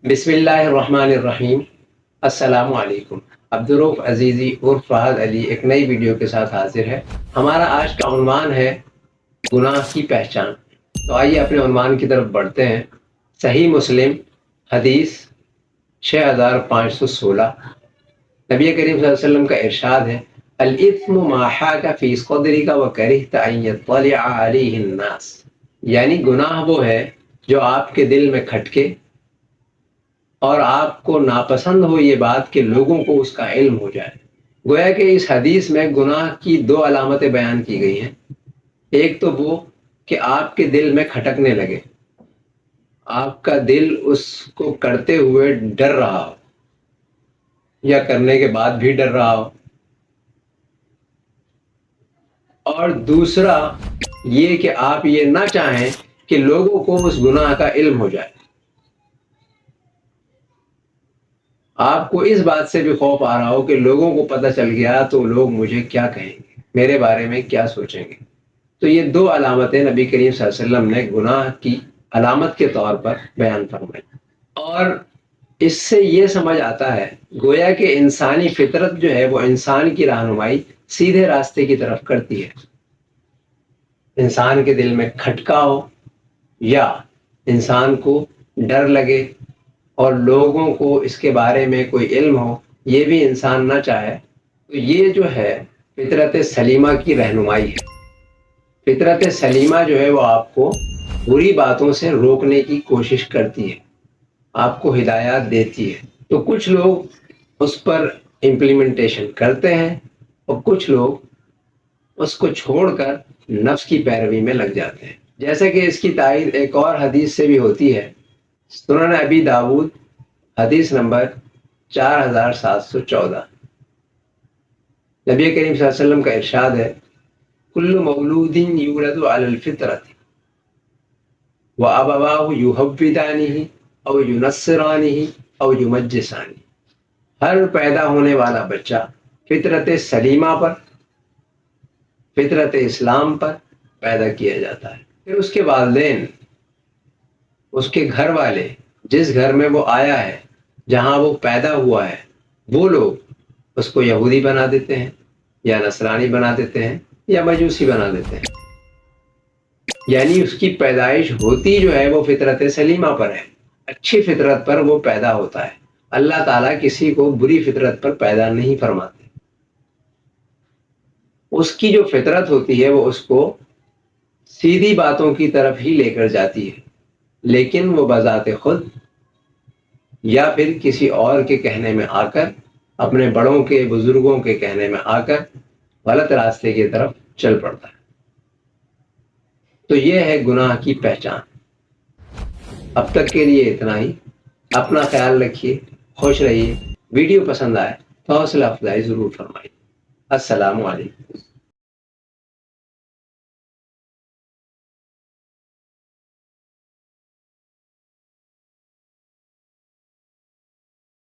بسم اللہ الرحمن الرحیم۔ السلام علیکم۔ عبدالروف عزیزی اور فہد علی ایک نئی ویڈیو کے ساتھ حاضر ہے۔ ہمارا آج کا عنوان ہے گناہ کی پہچان۔ تو آئیے اپنے عنوان کی طرف بڑھتے ہیں۔ صحیح مسلم حدیث 6516، نبی کریم صلی اللہ علیہ وسلم کا ارشاد ہے، الاثم ما حاک فی صدرک وکرہت ان یطلع علیہ الناس، یعنی گناہ وہ ہے جو آپ کے دل میں کھٹکے اور آپ کو ناپسند ہو یہ بات کہ لوگوں کو اس کا علم ہو جائے۔ گویا کہ اس حدیث میں گناہ کی دو علامتیں بیان کی گئی ہیں۔ ایک تو وہ کہ آپ کے دل میں کھٹکنے لگے، آپ کا دل اس کو کرتے ہوئے ڈر رہا ہو یا کرنے کے بعد بھی ڈر رہا ہو، اور دوسرا یہ کہ آپ یہ نہ چاہیں کہ لوگوں کو اس گناہ کا علم ہو جائے۔ آپ کو اس بات سے بھی خوف آ رہا ہو کہ لوگوں کو پتہ چل گیا تو لوگ مجھے کیا کہیں گے، میرے بارے میں کیا سوچیں گے۔ تو یہ دو علامتیں نبی کریم صلی اللہ علیہ وسلم نے گناہ کی علامت کے طور پر بیان فرمائی، اور اس سے یہ سمجھ آتا ہے گویا کہ انسانی فطرت جو ہے وہ انسان کی رہنمائی سیدھے راستے کی طرف کرتی ہے۔ انسان کے دل میں کھٹکا ہو یا انسان کو ڈر لگے اور لوگوں کو اس کے بارے میں کوئی علم ہو، یہ بھی انسان نہ چاہے، تو یہ جو ہے فطرت سلیمہ کی رہنمائی ہے۔ فطرت سلیمہ جو ہے وہ آپ کو بری باتوں سے روکنے کی کوشش کرتی ہے، آپ کو ہدایات دیتی ہے۔ تو کچھ لوگ اس پر امپلیمنٹیشن کرتے ہیں اور کچھ لوگ اس کو چھوڑ کر نفس کی پیروی میں لگ جاتے ہیں، جیسے کہ اس کی تائید ایک اور حدیث سے بھی ہوتی ہے۔ سنن ابی داود حدیث نمبر 4714، نبی کریم صلی اللہ علیہ وسلم کا ارشاد ہے، کل مولود یولد علی الفطرۃ وابواہ یہودانہ او ینصرانہ او یمجسانہ، ہر پیدا ہونے والا بچہ فطرت سلیمہ پر، فطرت اسلام پر پیدا کیا جاتا ہے۔ پھر اس کے والدین، اس کے گھر والے، جس گھر میں وہ آیا ہے، جہاں وہ پیدا ہوا ہے، وہ لوگ اس کو یہودی بنا دیتے ہیں یا نصرانی بنا دیتے ہیں یا مجوسی بنا دیتے ہیں۔ یعنی اس کی پیدائش ہوتی جو ہے وہ فطرت سلیمہ پر ہے، اچھی فطرت پر وہ پیدا ہوتا ہے۔ اللہ تعالیٰ کسی کو بری فطرت پر پیدا نہیں فرماتے۔ اس کی جو فطرت ہوتی ہے وہ اس کو سیدھی باتوں کی طرف ہی لے کر جاتی ہے، لیکن وہ بذات خود یا پھر کسی اور کے کہنے میں آ کر، اپنے بڑوں کے، بزرگوں کے کہنے میں آ کر غلط راستے کی طرف چل پڑتا ہے۔ تو یہ ہے گناہ کی پہچان۔ اب تک کے لیے اتنا ہی۔ اپنا خیال رکھیے، خوش رہیے۔ ویڈیو پسند آئے تو حوصلہ افزائی ضرور فرمائیے۔ السلام علیکم۔